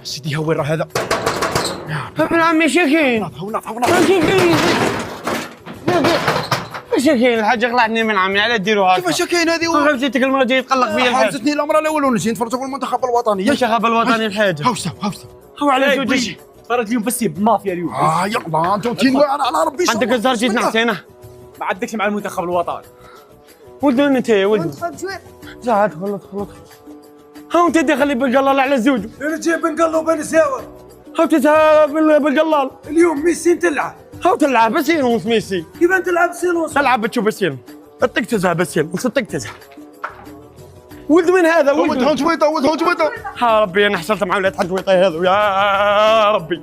سيدي ها وين راه هذا؟ ابن عمي شكين هونا شكين شكين الحاجة قلعتني من عمي على ديروا هكا. كيفاش كاين هذه؟ خرجتك المرة جاي يتقلق فيا الحاج. حاجتني الامر الاول ونسيت نتفرجوا في المنتخب الوطني. المنتخب الوطني الحاجة هاوسا هو على زوج. تفرج اليوم بس بالمافيا اليوم. يلا انتم تينوا على ربي. عندك الزهر جيت نعطينا ما عندكش مع المنتخب الوطني. ولدو انت يا ولدو زعت خلط ها انت دخلي بالقلال على زوج. انا جايب بن قلو وبن ساور. ها تذهب بالقلال اليوم ميسي تلعب. ها تلعب بسين ونص ميسي. كيف انت تلعب سيلونس؟ تلعب بتشوف بسين اطق تزهب بسين نصدق تزهب. ولد من هذا ولد ولد جويطه يا ربي انا حصلت مع ولاد حق ويطي هذا يا ربي.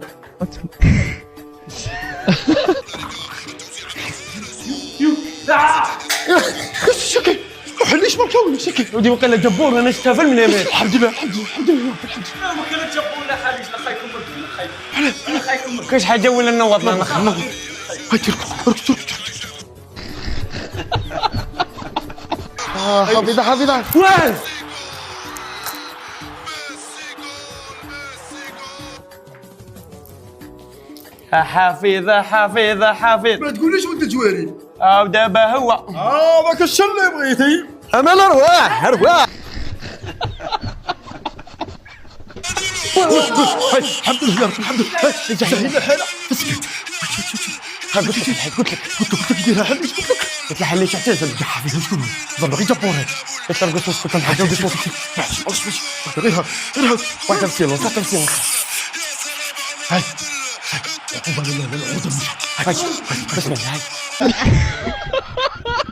شكي ليش ما كاوي شكي ودي وقيله جبور انا شفتها فيلم من يمين. الحمد لله ما كانت جبوا ولا حاجه لا خايكم لا خايكم. كاش حاجه ولا نوض لنا حفيظه وين حفيظ ما تقوليش ولد جواري. او دابا هو ذاك الشر اللي بغيتي. امل ارواح الحمد لله الحمد لله. سهل الحاله اسكت. قلت لك ديرها حليش قلت له حليش اعتزل حفيظه شكون ظل غير جبور هذا. قلت له قلت اسكت الحاجه وقلت غير هذا واحد مسيلو صح مسيلو هاي عقوبه لله لا العوده مش بسم الله